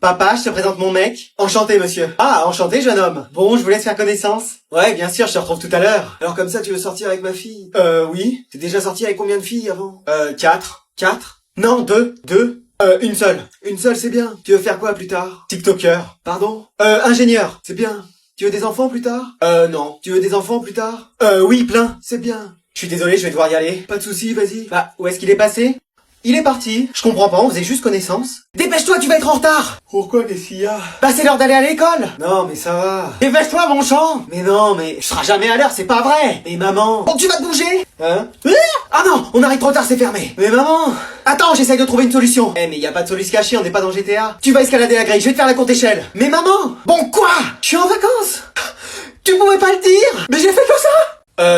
Papa, je te présente mon mec. Enchanté, monsieur. Ah, enchanté, jeune homme. Bon, je vous laisse faire connaissance. Ouais, bien sûr, je te retrouve tout à l'heure. Alors comme ça, tu veux sortir avec ma fille? Oui. T'es déjà sorti avec combien de filles avant? 4. 4? Non, 2. 2. Une seule. Une seule, c'est bien. Tu veux faire quoi plus tard? TikToker. Pardon? Ingénieur. C'est bien. Tu veux des enfants plus tard? Non. Tu veux des enfants plus tard? Oui, plein. C'est bien. Je suis désolé, je vais devoir y aller. Pas de soucis, vas-y. Bah, où est-ce qu'il est passé? Il est parti. Je comprends pas, on faisait juste connaissance. Dépêche-toi, tu vas être en retard. Pourquoi, qu'est-ce qu'il y a? Bah, c'est l'heure d'aller à l'école. Non, mais ça va. Dépêche-toi, mon champ. Mais non, mais... Tu seras jamais à l'heure, c'est pas vrai. Mais maman... Bon, tu vas te bouger. Hein? Ah non, on arrive trop tard, c'est fermé. Mais maman... Attends, j'essaye de trouver une solution. Eh, mais y a pas de solution cachée, on n'est pas dans GTA. Tu vas escalader la grille, je vais te faire la courte échelle. Mais maman... Bon, quoi? Je suis en vacances. Tu pouvais pas le dire? Mais j'ai fait que ça.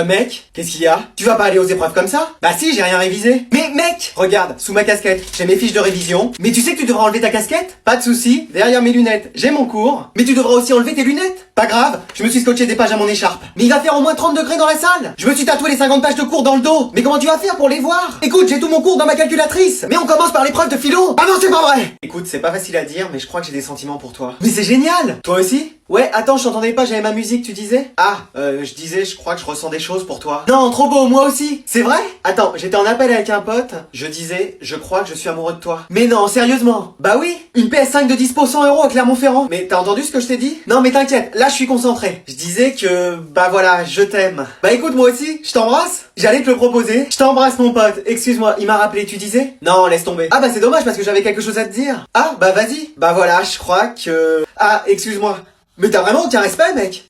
Mec, qu'est-ce qu'il y a? Tu vas pas aller aux épreuves comme ça? Bah si, j'ai rien révisé. Mais mec, regarde, sous ma casquette, j'ai mes fiches de révision. Mais tu sais que tu devras enlever ta casquette? Pas de souci, derrière mes lunettes, j'ai mon cours. Mais tu devras aussi enlever tes lunettes. Pas grave, je me suis scotché des pages à mon écharpe. Mais il va faire au moins 30 degrés dans la salle. Je me suis tatoué les 50 pages de cours dans le dos. Mais comment tu vas faire pour les voir? Écoute, j'ai tout mon cours dans ma calculatrice. Mais on commence par l'épreuve de philo. Ah non, c'est pas vrai. Écoute, c'est pas facile à dire, mais je crois que j'ai des sentiments pour toi. Mais c'est génial. Toi aussi? Ouais, attends, je t'entendais pas, j'avais ma musique, tu disais? Ah, je disais, je crois que je ressens des choses pour toi. Non, trop beau, moi aussi. C'est vrai? Attends, j'étais en appel avec un pote, je disais, je crois que je suis amoureux de toi. Mais non, sérieusement? Bah oui, une PS5 de dispo 100 € à Clermont-Ferrand. Mais t'as entendu ce que je t'ai dit? Non, mais t'inquiète, là je suis concentré. Je disais que, bah voilà, je t'aime. Bah écoute, moi aussi, je t'embrasse. J'allais te le proposer. Je t'embrasse mon pote, excuse-moi, il m'a rappelé, tu disais? Non, laisse tomber. Ah bah c'est dommage parce que j'avais quelque chose à te dire. Ah, bah vas-y. Bah voilà, je crois que... Ah, excuse-moi. Mais t'as vraiment aucun respect, mec.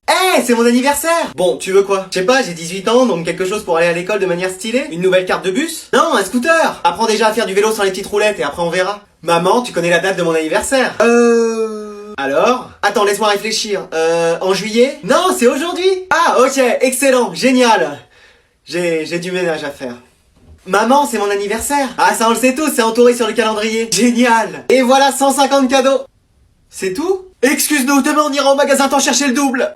C'est mon anniversaire. Bon, tu veux quoi? Je sais pas, j'ai 18 ans, donc quelque chose pour aller à l'école de manière stylée. Une nouvelle carte de bus? Non, un scooter. Apprends déjà à faire du vélo sans les petites roulettes et après on verra. Maman, tu connais la date de mon anniversaire? Alors? Attends, laisse-moi réfléchir. En juillet? Non, c'est aujourd'hui. Ah, ok, excellent, génial. J'ai du ménage à faire. Maman, c'est mon anniversaire. Ah, ça on le sait tous, c'est entouré sur le calendrier. Génial. Et voilà 150 cadeaux. C'est tout? Excuse-nous, demain on ira au magasin t'en chercher le double.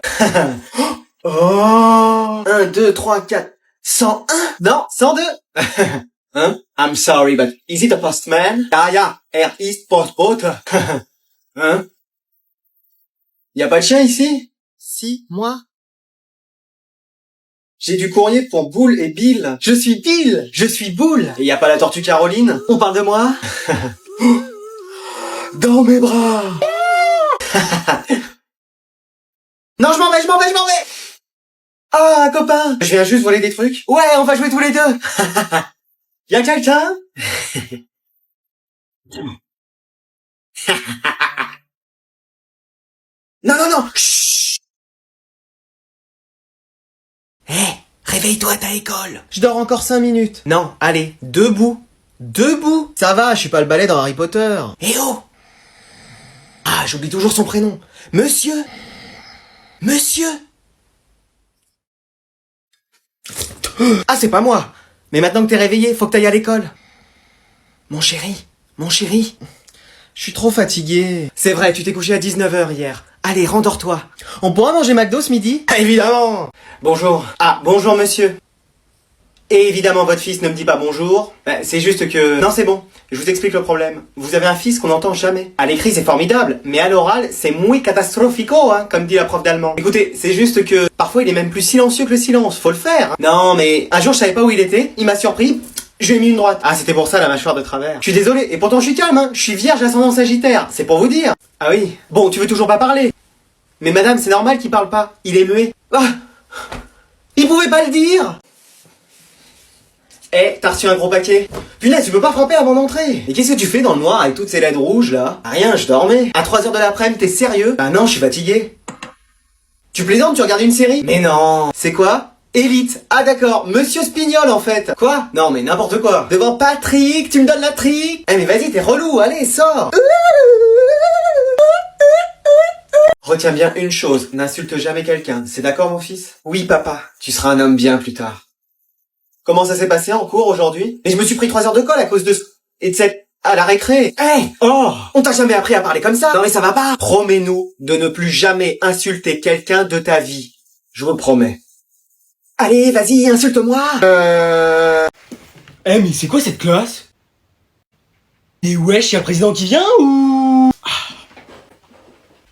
Oh. 1, 2, 3, 4... 101? Non, 102. Hein? I'm sorry, but is it a postman? Ja, East Postbote. Hein? Y a pas de chien ici? Si, moi. J'ai du courrier pour Boule et Bill. Je suis Bill. Je suis Boule. Et y a pas la tortue Caroline? On parle de moi? Dans mes bras. Non, je m'en vais. Ah, copain. Je viens juste voler des trucs. Ouais, on va jouer tous les deux. Y a quelqu'un? Non. Chut. Réveille-toi, t'as école. Je dors encore 5 minutes. Non, allez, debout. Debout. Ça va, je suis pas le balai dans Harry Potter. Eh oh. Ah, j'oublie toujours son prénom. Monsieur. Ah, c'est pas moi. Mais maintenant que t'es réveillé, faut que t'ailles à l'école. Mon chéri. Je suis trop fatigué. C'est vrai, tu t'es couché à 19h hier. Allez, rendors-toi. On pourra manger McDo ce midi? Évidemment. Bonjour. Ah, bonjour monsieur. Et évidemment, votre fils ne me dit pas bonjour. C'est juste que... Non, c'est bon. Je vous explique le problème. Vous avez un fils qu'on n'entend jamais. À l'écrit, c'est formidable. Mais à l'oral, c'est muy catastrophico, hein, comme dit la prof d'allemand. Écoutez, c'est juste que... Parfois, il est même plus silencieux que le silence. Faut le faire. Hein. Non, mais... Un jour, je savais pas où il était. Il m'a surpris. Je lui ai mis une droite. Ah, c'était pour ça, la mâchoire de travers. Je suis désolé. Et pourtant, je suis calme, hein. Je suis vierge ascendant sagittaire. C'est pour vous dire. Ah oui. Bon, tu veux toujours pas parler. Mais madame, c'est normal qu'il parle pas. Il est muet. Ah. Il pouvait pas le dire. T'as reçu un gros paquet? Punaise, tu peux pas frapper avant d'entrer. Et qu'est-ce que tu fais dans le noir avec toutes ces LED rouges là? Rien, je dormais. À 3h de l'après-midi, t'es sérieux? Bah non, je suis fatigué. Tu plaisantes, tu regardes une série? Mais non. C'est quoi? Élite. Ah d'accord, Monsieur Spignol en fait. Quoi? Non mais n'importe quoi. Devant Patrick, tu me donnes la trique? Mais vas-y, t'es relou, allez, sors. Retiens bien une chose, n'insulte jamais quelqu'un. C'est d'accord mon fils? Oui papa. Tu seras un homme bien plus tard. Comment ça s'est passé en cours aujourd'hui? Mais je me suis pris 3 heures de colle à cause de... Et de cette... À la récré. Oh, on t'a jamais appris à parler comme ça. Non mais ça va pas. Promets-nous de ne plus jamais insulter quelqu'un de ta vie. Je vous promets. Allez, vas-y, insulte-moi. Mais c'est quoi cette classe? Et wesh, y'a le président qui vient ou...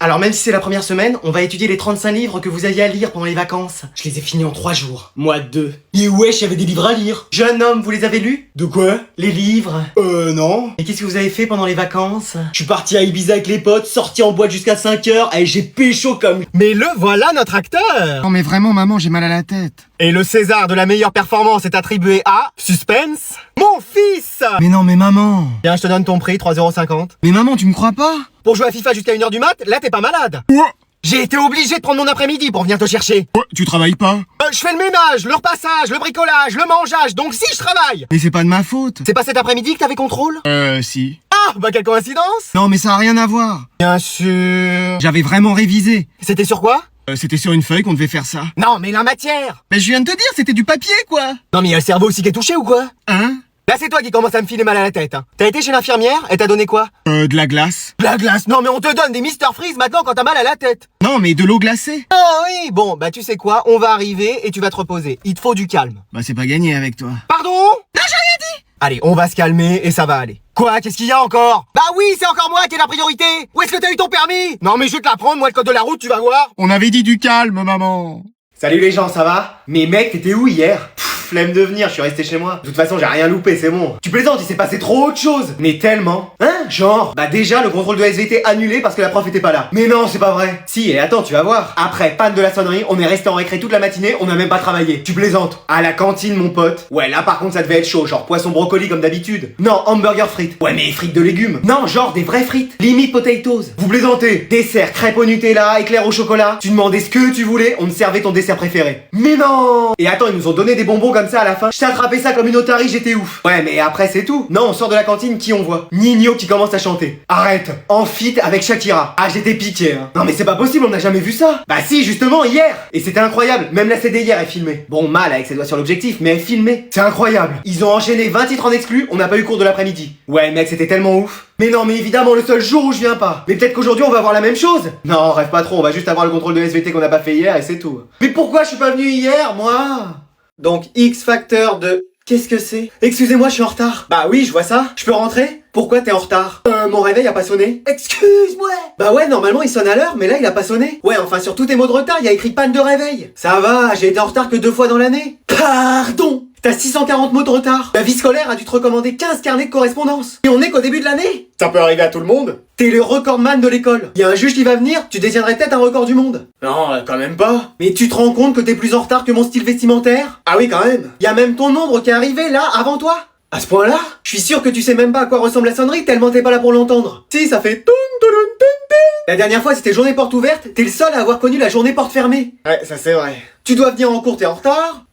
Alors même si c'est la première semaine, on va étudier les 35 livres que vous aviez à lire pendant les vacances. Je les ai finis en 3 jours. Moi 2. Et wesh, il y avait des livres à lire. Jeune homme, vous les avez lus? De quoi? Les livres. Non. Et qu'est-ce que vous avez fait pendant les vacances? Je suis parti à Ibiza avec les potes, sorti en boîte jusqu'à 5h, et j'ai pécho comme... Mais le voilà notre acteur! Non mais vraiment maman, j'ai mal à la tête. Et le César de la meilleure performance est attribué à... Suspense, mon fils! Mais non mais maman. Tiens, je te donne ton prix, 3,50 €. Mais maman, tu me crois pas? Pour jouer à FIFA jusqu'à 1h du mat, là t'es pas malade. Ouais. J'ai été obligé de prendre mon après-midi pour venir te chercher. Ouais, tu travailles pas? Je fais le ménage, le repassage, le bricolage, le mangeage, donc si je travaille. Mais c'est pas de ma faute. C'est pas cet après-midi que t'avais contrôle? Si. Ah, bah quelle coïncidence. Non mais ça a rien à voir. Bien sûr. J'avais vraiment révisé. C'était sur quoi? C'était sur une feuille qu'on devait faire ça. Non, mais la matière. Mais je viens de te dire, c'était du papier quoi. Non, mais il y a le cerveau aussi qui est touché ou quoi? Hein? Là, c'est toi qui commence à me filer mal à la tête. Hein. T'as été chez l'infirmière et t'as donné quoi? De la glace. De la glace. Non, mais on te donne des Mister Freeze maintenant quand t'as mal à la tête. Non mais de l'eau glacée. Ah oui, bon, bah tu sais quoi, on va arriver et tu vas te reposer. Il te faut du calme. Bah c'est pas gagné avec toi. Pardon? Non, j'ai rien dit. Allez, on va se calmer et ça va aller. Quoi? Qu'est-ce qu'il y a encore? Bah oui, c'est encore moi qui ai la priorité. Où est-ce que t'as eu ton permis? Non, mais je vais te la prendre, moi, le code de la route, tu vas voir. On avait dit du calme maman. Salut les gens, ça va? Mais mec, t'étais où hier? Flemme de venir, je suis resté chez moi. De toute façon, j'ai rien loupé, c'est bon. Tu plaisantes, il s'est passé trop autre chose. Mais tellement. Hein? Genre, bah déjà, le contrôle de SVT annulé parce que la prof était pas là. Mais non, c'est pas vrai. Si, et attends, tu vas voir. Après, panne de la sonnerie, on est resté en récré toute la matinée, on a même pas travaillé. Tu plaisantes. À la cantine, mon pote. Ouais, là par contre, ça devait être chaud, genre poisson brocoli comme d'habitude. Non, hamburger frites. Ouais, mais frites de légumes. Non, genre des vraies frites. Limite potatoes. Vous plaisantez. Dessert, crêpes au Nutella, éclair au chocolat. Tu demandais ce que tu voulais, on te servait ton dessert préféré. Mais non! Et attends, ils nous ont donné des bonbons comme ça à la fin. Je t'ai attrapé ça comme une otarie, j'étais ouf. Ouais, mais après c'est tout. Non, on sort de la cantine, qui on voit? Nino qui commence à chanter. Arrête. En feat avec Shakira. Ah, j'étais piqué, hein. Non mais c'est pas possible, on n'a jamais vu ça. Bah si, justement, hier. Et c'était incroyable. Même la CD hier est filmée. Bon, mal avec ses doigts sur l'objectif, mais elle est filmée. C'est incroyable. Ils ont enchaîné 20 titres en exclu, on n'a pas eu cours de l'après-midi. Ouais, mec, c'était tellement ouf. Mais non, mais évidemment, le seul jour où je viens pas. Mais peut-être qu'aujourd'hui on va avoir la même chose. Non, rêve pas trop, on va juste avoir le contrôle de SVT qu'on n'a pas fait hier et c'est tout. Mais pourquoi je suis pas venu hier, moi? Donc, X facteur de... Qu'est-ce que c'est? Excusez-moi, je suis en retard. Bah oui, je vois ça. Je peux rentrer? Pourquoi t'es en retard? Mon réveil a pas sonné. Excuse-moi. Bah ouais, normalement il sonne à l'heure, mais là il a pas sonné. Ouais, enfin sur tous tes mots de retard, il y a écrit panne de réveil. Ça va, j'ai été en retard que 2 fois dans l'année. Pardon. T'as 640 mots de retard. La vie scolaire a dû te recommander 15 carnets de correspondance. Et on est qu'au début de l'année. Ça peut arriver à tout le monde. T'es le recordman de l'école. Y a un juge qui va venir, tu détiendrais peut-être un record du monde. Non, quand même pas. Mais tu te rends compte que t'es plus en retard que mon style vestimentaire? Ah oui, quand même. Y a même ton nombre qui est arrivé là, avant toi. À ce point-là? Je suis sûr que tu sais même pas à quoi ressemble la sonnerie tellement t'es pas là pour l'entendre. Si, ça fait toun toun toun toun. La dernière fois c'était journée porte ouverte, t'es le seul à avoir connu la journée porte fermée. Ouais, ça c'est vrai. Tu dois venir en cours, t'es en retard.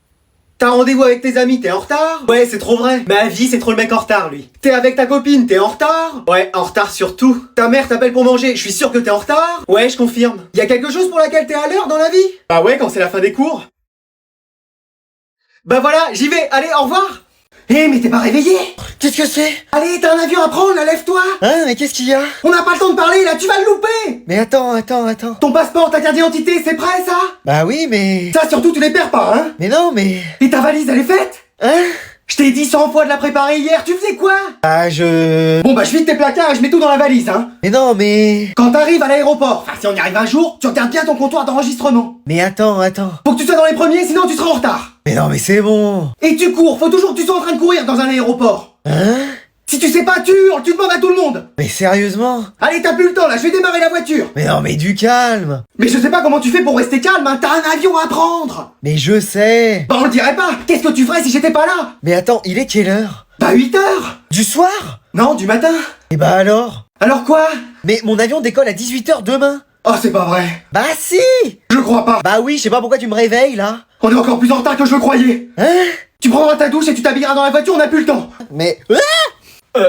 T'as rendez-vous avec tes amis, t'es en retard? Ouais, c'est trop vrai. Ma vie, c'est trop le mec en retard, lui. T'es avec ta copine, t'es en retard? Ouais, en retard sur tout. Ta mère t'appelle pour manger, je suis sûr que t'es en retard? Ouais, je confirme. Y a quelque chose pour laquelle t'es à l'heure dans la vie? Bah ouais, quand c'est la fin des cours. Bah voilà, j'y vais, allez, au revoir. Mais t'es pas réveillé? Qu'est-ce que c'est? Allez, t'as un avion à prendre, là, lève-toi. Hein, mais qu'est-ce qu'il y a? On n'a pas le temps de parler, là, tu vas le louper. Mais attends. Ton passeport, ta carte d'identité, c'est prêt, ça? Bah oui, mais... Ça, surtout, tu les perds pas, hein? Mais non, mais... Et ta valise, elle est faite? Hein? Je t'ai dit 100 fois de la préparer hier, tu faisais quoi? Bon bah je vide tes placards et je mets tout dans la valise, hein. Mais non, mais... Quand t'arrives à l'aéroport, enfin si on y arrive un jour, tu regardes bien ton comptoir d'enregistrement. Mais attends. Faut que tu sois dans les premiers, sinon tu seras en retard. Mais non, mais c'est bon. Et tu cours, faut toujours que tu sois en train de courir dans un aéroport. Hein? Si tu sais pas, tu hurles, tu demandes à tout le monde. Mais sérieusement? Allez, t'as plus le temps là, je vais démarrer la voiture. Mais non, mais du calme. Mais je sais pas comment tu fais pour rester calme, hein, t'as un avion à prendre. Mais je sais. Bah on le dirait pas, qu'est-ce que tu ferais si j'étais pas là? Mais attends, il est quelle heure? Bah 8h. Du soir? Non, du matin. Et bah alors? Alors quoi? Mais mon avion décolle à 18h demain. Oh, c'est pas vrai. Bah si. Je crois pas. Bah oui, je sais pas pourquoi tu me réveilles là. On est encore plus en retard que je le croyais. Hein? Tu prendras ta douche et tu t'habilleras dans la voiture, on n'a plus le temps. Mais...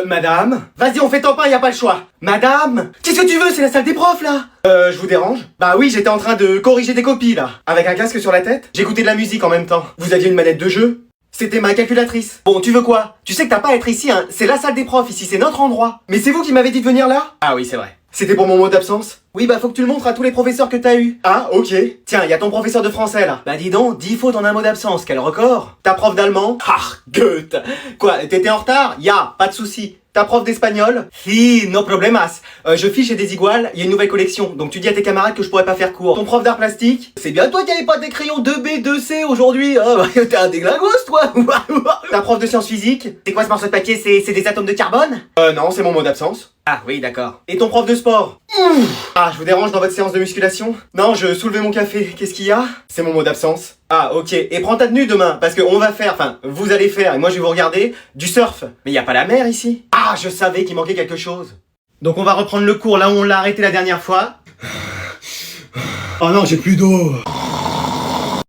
madame? Vas-y, on fait temps plein, y a pas le choix. Madame? Qu'est-ce que tu veux? C'est la salle des profs, là. Je vous dérange? Bah oui, j'étais en train de corriger des copies, là. Avec un casque sur la tête. J'écoutais de la musique en même temps. Vous aviez une manette de jeu? C'était ma calculatrice. Bon, tu veux quoi? Tu sais que t'as pas à être ici, hein. C'est la salle des profs, ici, c'est notre endroit. Mais c'est vous qui m'avez dit de venir là? Ah oui, c'est vrai. C'était pour mon mot d'absence? Oui, bah faut que tu le montres à tous les professeurs que t'as eu. Ah, ok. Tiens, y a ton professeur de français là. Bah dis donc, 10 fautes en un mot d'absence, quel record. Ta prof d'allemand? Ah, Goethe. Quoi, t'étais en retard? Ya, pas de souci. ta prof d'espagnol? Si, no problemas. Je fiche et des iguales, il y a une nouvelle collection. Donc tu dis à tes camarades que je pourrais pas faire cours. Ton prof d'art plastique? C'est bien toi qui avais pas des crayons 2B, 2C aujourd'hui. Ah, bah, t'es un déglingos, toi. Ta prof de sciences physiques? C'est quoi ce morceau de papier? C'est des atomes de carbone? Non, c'est mon mot d'absence. Ah oui, d'accord. Et ton prof de sport? Ah, je vous dérange dans votre séance de musculation? Non, je soulevais mon café. Qu'est-ce qu'il y a? C'est mon mot d'absence. Ah, ok. Et prends ta tenue demain, parce que on va faire, enfin, vous allez faire, et moi je vais vous regarder, du surf. Mais y a pas la mer ici? Ah, je savais qu'il manquait quelque chose. Donc on va reprendre le cours là où on l'a arrêté la dernière fois. Oh non, j'ai plus d'eau.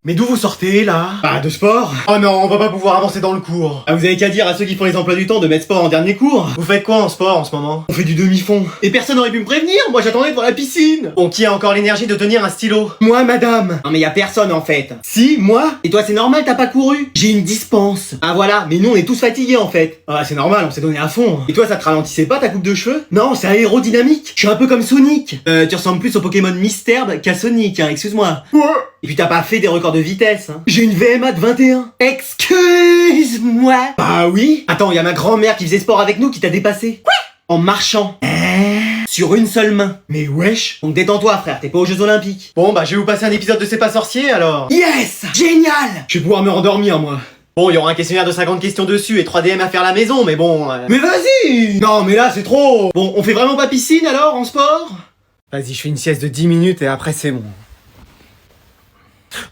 Mais d'où vous sortez, là? Ah, de sport? Oh non, on va pas pouvoir avancer dans le cours. Ah, vous avez qu'à dire à ceux qui font les emplois du temps de mettre sport en dernier cours. Vous faites quoi en sport en ce moment? On fait du demi-fond. Et personne n'aurait pu me prévenir, moi j'attendais devant la piscine. Bon, qui a encore l'énergie de tenir un stylo? Moi, madame. Non mais y a personne en fait. Si, moi? Et toi c'est normal, t'as pas couru? J'ai une dispense. Ah voilà, mais nous on est tous fatigués en fait. Ah, c'est normal, on s'est donné à fond. Et toi ça te ralentissait pas ta coupe de cheveux? Non, c'est aérodynamique. Je suis un peu comme Sonic. Tu ressembles plus au Pokémon Mystère qu'à Sonic, hein, excuse-moi. Ouais. Et puis t'as pas fait des records de vitesse, hein. J'ai une VMA de 21. Excuse-moi. Bah oui. Attends, y a ma grand-mère qui faisait sport avec nous qui t'a dépassé. Quoi? En marchant. Sur une seule main. Mais wesh. Donc détends-toi frère, t'es pas aux Jeux Olympiques. Bon bah je vais vous passer un épisode de C'est pas sorcier alors. Yes. Génial. Je vais pouvoir me rendormir moi. Bon, il y aura un questionnaire de 50 questions dessus et 3 DM à faire à la maison, mais bon... Mais vas-y. Non mais là c'est trop. Bon, on fait vraiment pas piscine alors en sport? Vas-y, je fais une sieste de 10 minutes et après c'est bon.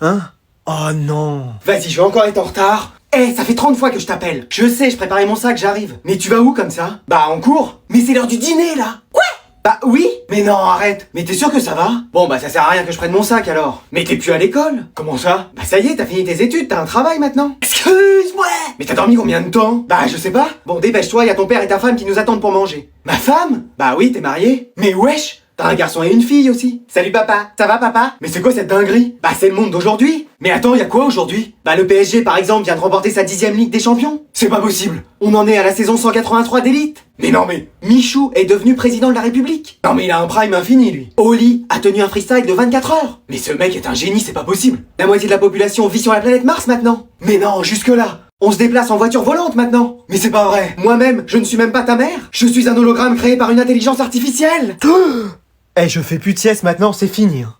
Hein? Oh non. Vas-y, je vais encore être en retard. Eh, ça fait 30 fois que je t'appelle. Je sais, je préparais mon sac, j'arrive. Mais tu vas où comme ça? Bah en cours. Mais c'est l'heure du dîner là. Quoi? Bah oui. Mais non, arrête. Mais t'es sûr que ça va? Bon bah ça sert à rien que je prenne mon sac alors. Mais t'es plus à l'école? Comment ça? Bah ça y est, t'as fini tes études, t'as un travail maintenant. Excuse-moi. Mais t'as dormi combien de temps? Bah je sais pas. Bon dépêche-toi, y a ton père et ta femme qui nous attendent pour manger. Ma femme? Bah oui, t'es marié. Mais wesh. T'as un garçon et une fille aussi. Salut papa. Ça va papa? Mais c'est quoi cette dinguerie? Bah c'est le monde d'aujourd'hui. Mais attends, y a quoi aujourd'hui? Bah le PSG par exemple vient de remporter sa 10e Ligue des Champions. C'est pas possible. On en est à la saison 183 d'élite. Mais non mais, Michou est devenu président de la République. Non mais il a un prime infini lui. Oli a tenu un freestyle de 24 heures. Mais ce mec est un génie, c'est pas possible. La moitié de la population vit sur la planète Mars maintenant. Mais non, jusque là. On se déplace en voiture volante maintenant. Mais c'est pas vrai. Moi-même, je ne suis même pas ta mère. Je suis un hologramme créé par une intelligence artificielle. Eh, je fais plus de sieste maintenant, c'est fini. Hein.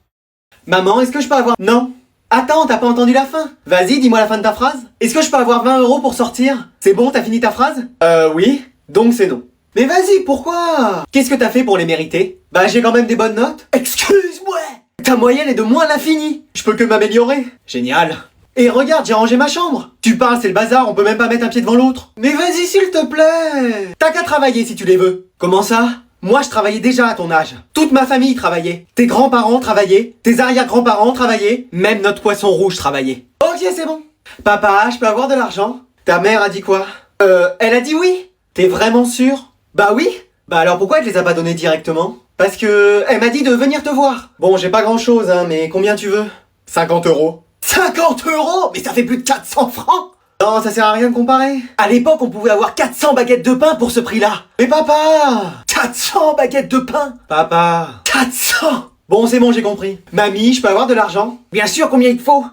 Maman, est-ce que je peux avoir... Non. Attends, t'as pas entendu la fin? Vas-y, dis-moi la fin de ta phrase. Est-ce que je peux avoir 20 € pour sortir? C'est bon, t'as fini ta phrase? Oui. Donc c'est non. Mais vas-y, pourquoi? Qu'est-ce que t'as fait pour les mériter? Bah, j'ai quand même des bonnes notes. Excuse-moi. Ta moyenne est de moins l'infini. Je peux que m'améliorer. Génial. Et regarde, j'ai rangé ma chambre. Tu parles, c'est le bazar, on peut même pas mettre un pied devant l'autre. Mais vas-y, s'il te plaît. T'as qu'à travailler si tu les veux. Comment ça? Moi, je travaillais déjà à ton âge. Toute ma famille travaillait. Tes grands-parents travaillaient. Tes arrière-grands-parents travaillaient. Même notre poisson rouge travaillait. Ok, c'est bon. Papa, je peux avoir de l'argent? Ta mère a dit quoi? Elle a dit oui. T'es vraiment sûr? Bah oui. Bah alors pourquoi elle les a pas donnés directement? Parce que elle m'a dit de venir te voir. Bon, j'ai pas grand-chose, hein, mais combien tu veux? 50 €. 50 €? Mais ça fait plus de 400 francs! Non, ça sert à rien de comparer. À l'époque, on pouvait avoir 400 baguettes de pain pour ce prix-là. Mais papa! 400 baguettes de pain! Papa! 400! Bon, c'est bon, j'ai compris. Mamie, je peux avoir de l'argent? Bien sûr, combien il te faut?